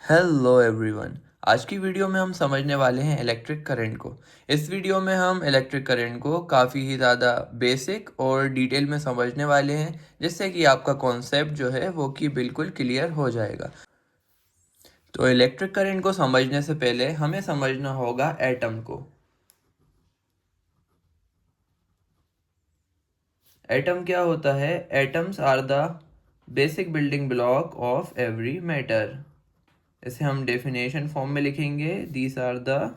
Hello everyone. आज की video में हम समझने वाले हैं इलेक्ट्रिक करंट को। इस वीडियो में हम इलेक्ट्रिक करंट को काफ़ी ही ज़्यादा बेसिक और डिटेल में समझने वाले हैं, जिससे कि आपका कॉन्सेप्ट जो है वो कि बिल्कुल क्लियर हो जाएगा। तो इलेक्ट्रिक करंट को समझने से पहले हमें समझना होगा एटम को। एटम क्या होता है? Atoms are the basic building block of every matter. इसे हम डेफिनेशन फॉर्म में लिखेंगे, these are the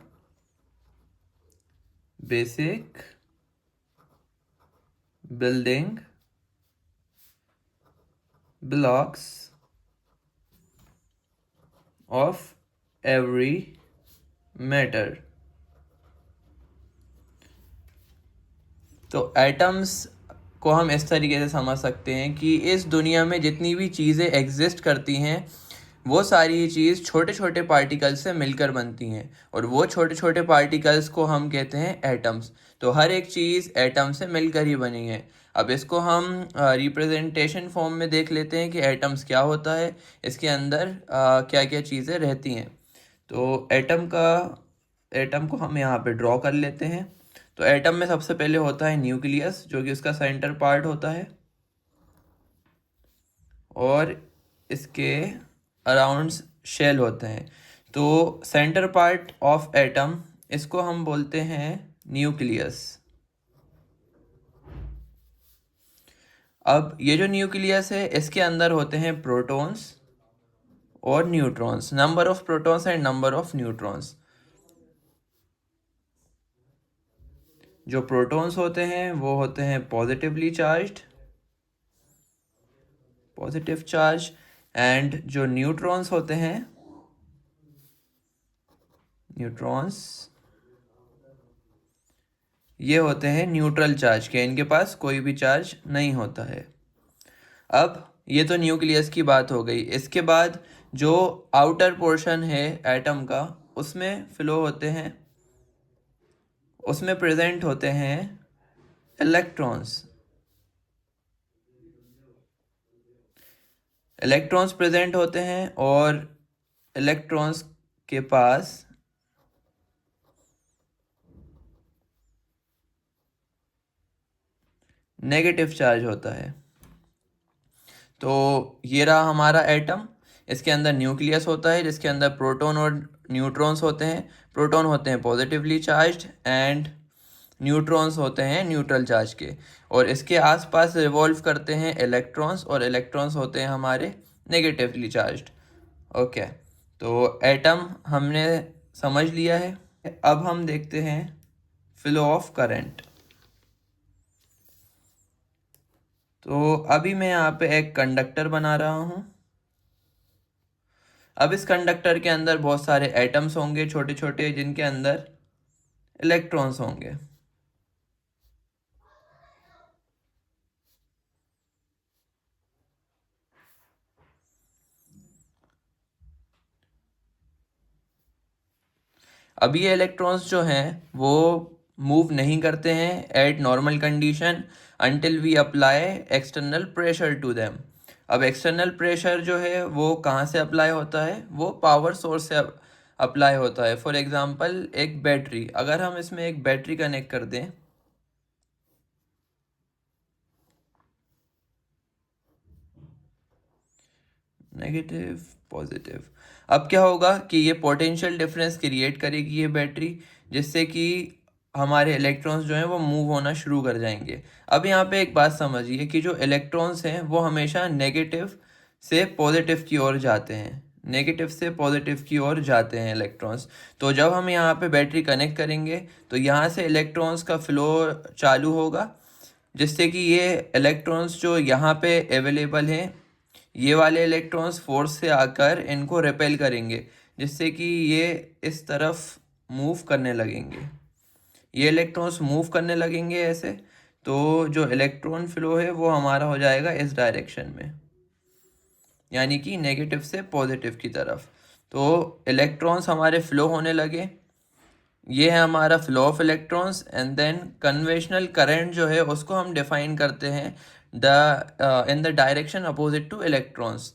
basic building blocks of every matter। तो एटम्स को हम इस तरीके से समझ सकते हैं कि इस दुनिया में जितनी भी चीज़ें एग्जिस्ट करती हैं वो सारी चीज़ छोटे छोटे पार्टिकल्स से मिलकर बनती हैं, और वो छोटे छोटे पार्टिकल्स को हम कहते हैं एटम्स। तो हर एक चीज़ एटम से मिलकर ही बनी है। अब इसको हम रिप्रेजेंटेशन फॉर्म में देख लेते हैं कि एटम्स क्या होता है, इसके अंदर क्या क्या चीज़ें रहती हैं। तो एटम को हम यहाँ पे ड्रॉ कर लेते हैं। तो एटम में सबसे पहले होता है न्यूक्लियस, जो कि उसका सेंटर पार्ट होता है, और इसके अराउंड शेल होते हैं। तो सेंटर पार्ट ऑफ एटम, इसको हम बोलते हैं न्यूक्लियस। अब ये जो न्यूक्लियस है, इसके अंदर होते हैं प्रोटॉन्स और neutrons, number of protons and number of neutrons. जो प्रोटॉन्स होते हैं वो होते हैं पॉजिटिव चार्ज, एंड जो न्यूट्रॉन्स होते हैं, न्यूट्रॉन्स ये होते हैं न्यूट्रल चार्ज के, इनके पास कोई भी चार्ज नहीं होता है। अब ये तो न्यूक्लियस की बात हो गई। इसके बाद जो आउटर पोर्शन है एटम का, उसमें फ्लो होते हैं, उसमें प्रेजेंट होते हैं इलेक्ट्रॉन्स। इलेक्ट्रॉन्स प्रेजेंट होते हैं, और इलेक्ट्रॉन्स के पास नेगेटिव चार्ज होता है। तो ये रहा हमारा एटम। इसके अंदर न्यूक्लियस होता है, जिसके अंदर प्रोटॉन और न्यूट्रॉन्स होते हैं। प्रोटॉन होते हैं पॉजिटिवली चार्ज्ड, एंड न्यूट्रॉन्स होते हैं न्यूट्रल चार्ज के, और इसके आसपास रिवॉल्व करते हैं इलेक्ट्रॉन्स, और इलेक्ट्रॉन्स होते हैं हमारे नेगेटिवली चार्ज्ड। ओके, तो एटम हमने समझ लिया है। अब हम देखते हैं फ्लो ऑफ करंट। तो अभी मैं यहाँ पे एक कंडक्टर बना रहा हूँ। अब इस कंडक्टर के अंदर बहुत सारे एटम्स होंगे छोटे छोटे, जिनके अंदर इलेक्ट्रॉन्स होंगे। अब ये इलेक्ट्रॉन्स जो हैं वो मूव नहीं करते हैं at normal condition until we apply external pressure to them. अब एक्सटर्नल प्रेशर जो है वो कहाँ से अप्लाई होता है? वो पावर सोर्स से अप्लाई होता है। फॉर एग्जांपल एक बैटरी, अगर हम इसमें एक बैटरी कनेक्ट कर दें, नेगेटिव पॉजिटिव, अब क्या होगा कि ये पोटेंशियल डिफरेंस क्रिएट करेगी ये बैटरी, जिससे कि हमारे इलेक्ट्रॉन्स जो हैं वो मूव होना शुरू कर जाएंगे। अब यहाँ पे एक बात समझिए कि जो इलेक्ट्रॉन्स हैं वो हमेशा नेगेटिव से पॉजिटिव की ओर जाते हैं, नेगेटिव से पॉजिटिव की ओर जाते हैं इलेक्ट्रॉन्स। तो जब हम यहाँ पे बैटरी कनेक्ट करेंगे तो यहाँ से इलेक्ट्रॉन्स का फ्लो चालू होगा, जिससे कि ये इलेक्ट्रॉन्स जो यहाँ पे अवेलेबल हैं, ये वाले इलेक्ट्रॉन्स फोर्स से आकर इनको रिपेल करेंगे, जिससे कि ये इस तरफ मूव करने लगेंगे। ये इलेक्ट्रॉन्स मूव करने लगेंगे ऐसे। तो जो इलेक्ट्रॉन फ्लो है वो हमारा हो जाएगा इस डायरेक्शन में, यानी कि नेगेटिव से पॉजिटिव की तरफ। तो इलेक्ट्रॉन्स हमारे फ्लो होने लगे। ये है हमारा flow of electrons. And then conventional current जो है उसको हम डिफाइन करते हैं in the direction opposite to electrons.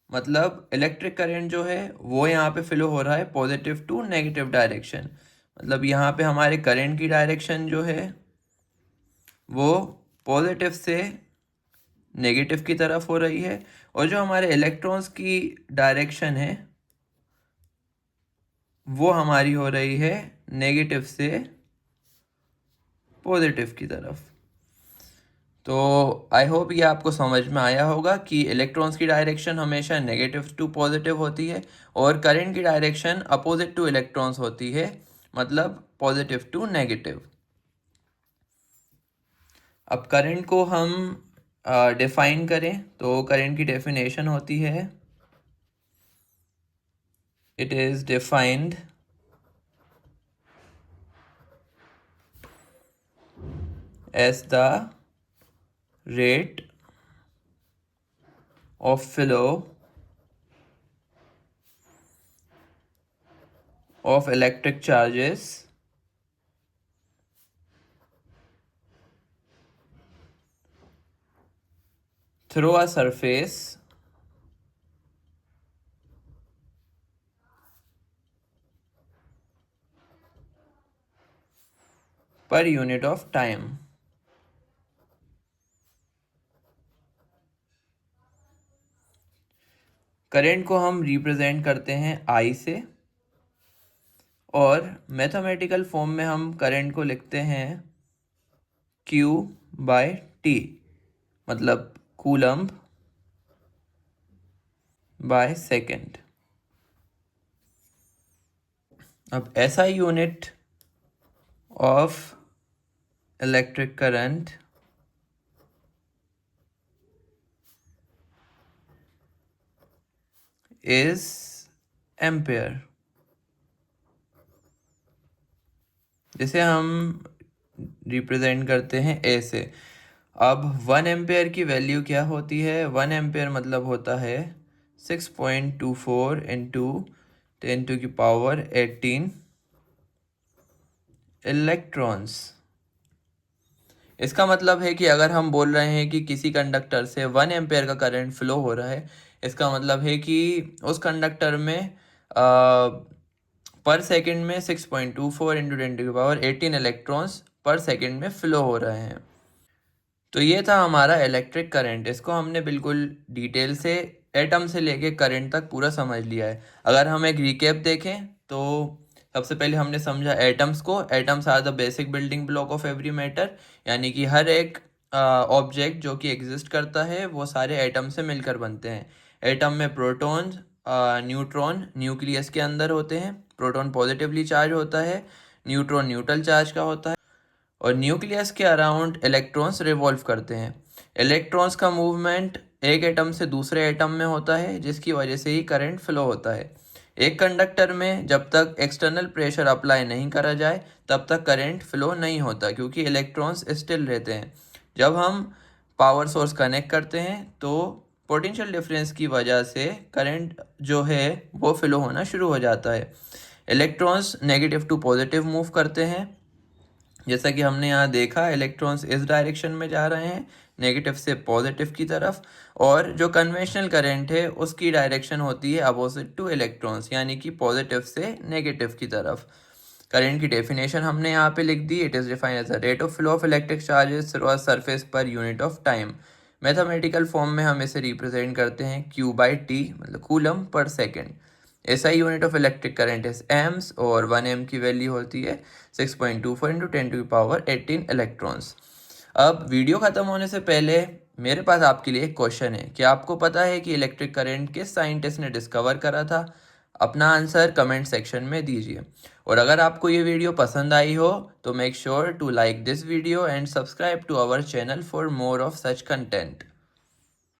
मतलब इलेक्ट्रिक करंट जो है वो यहाँ पे फ्लो हो रहा है पॉजिटिव टू नेगेटिव डायरेक्शन। मतलब यहाँ पे हमारे करंट की डायरेक्शन जो है वो पॉजिटिव से नेगेटिव की तरफ हो रही है, और जो हमारे इलेक्ट्रॉन्स की डायरेक्शन है वो हमारी हो रही है नेगेटिव से पॉजिटिव की तरफ। तो आई होप ये आपको समझ में आया होगा कि इलेक्ट्रॉन्स की डायरेक्शन हमेशा नेगेटिव टू पॉजिटिव होती है और करंट की डायरेक्शन अपोजिट टू इलेक्ट्रॉन्स होती है, मतलब पॉजिटिव टू नेगेटिव। अब करंट को हम डिफाइन करें तो करंट की डेफिनेशन होती है, it is defined as the rate of flow of electric charges through a surface per unit of time। Current को हम रिप्रेजेंट करते हैं I से, और मैथमेटिकल फॉर्म में हम करंट को लिखते हैं Q/T, मतलब कूलम्ब बाय सेकेंड। अब ऐसा unit of electric current is ampere, जिसे हम रिप्रेजेंट करते हैं ए से। अब 1 एम्पेयर की वैल्यू क्या होती है? 1 एम्पेयर मतलब होता है 6.24 इंटू 10⁻18 इलेक्ट्रॉन्स। इसका मतलब है कि अगर हम बोल रहे हैं कि किसी कंडक्टर से 1 एम्पेयर का करंट फ्लो हो रहा है, इसका मतलब है कि उस कंडक्टर में पर सेकंड में 6.24 इंटू 10⁻18 इलेक्ट्रॉन्स पर सेकंड में फ्लो हो रहे हैं। तो ये था हमारा इलेक्ट्रिक करंट। इसको हमने बिल्कुल डिटेल से एटम से लेके करंट तक पूरा समझ लिया है। अगर हम एक रिकैप देखें तो सबसे पहले हमने समझा एटम्स को। Atoms are the basic building block of every matter, यानी कि हर एक ऑब्जेक्ट जो कि एग्जिस्ट करता है वो सारे एटम से मिलकर बनते हैं। एटम में प्रोटॉन, न्यूट्रॉन न्यूक्लियस के अंदर होते हैं। प्रोटॉन पॉजिटिवली चार्ज होता है, न्यूट्रॉन न्यूट्रल चार्ज का होता है, और न्यूक्लियस के अराउंड इलेक्ट्रॉन्स रिवॉल्व करते हैं। इलेक्ट्रॉन्स का मूवमेंट एक एटम से दूसरे एटम में होता है, जिसकी वजह से ही करंट फ्लो होता है। एक कंडक्टर में जब तक एक्सटर्नल प्रेशर अप्लाई नहीं करा जाए तब तक करंट फ्लो नहीं होता, क्योंकि इलेक्ट्रॉन्स स्टिल रहते हैं। जब हम पावर सोर्स कनेक्ट करते हैं तो पोटेंशियल डिफरेंस की वजह से करंट जो है वो फ्लो होना शुरू हो जाता है। Electrons negative to positive move करते हैं, जैसा कि हमने यहाँ देखा इलेक्ट्रॉन्स इस डायरेक्शन में जा रहे हैं, नेगेटिव से पॉजिटिव की तरफ, और जो कन्वेंशनल करंट है उसकी डायरेक्शन होती है अपोजिट टू इलेक्ट्रॉन्स, यानी कि पॉजिटिव से नेगेटिव की तरफ। करंट की डेफिनेशन हमने यहाँ पे लिख दी, it is defined as the rate of flow of electric charges through a surface per unit of time. Mathematical form में हम इसे रिप्रेजेंट करते हैं Q/T, मतलब कूलम पर सेकेंड। ऐसा unit of electric current is amps, और 1 M की value होती है 6.24 इंटू 10⁻18 इलेक्ट्रॉन्स। अब वीडियो ख़त्म होने से पहले मेरे पास आपके लिए एक क्वेश्चन है। क्या आपको पता है कि इलेक्ट्रिक करंट किस साइंटिस्ट ने डिस्कवर करा था? अपना आंसर कमेंट सेक्शन में दीजिए। और अगर आपको ये वीडियो पसंद आई हो तो make sure to like this video and subscribe to our channel for more of such content.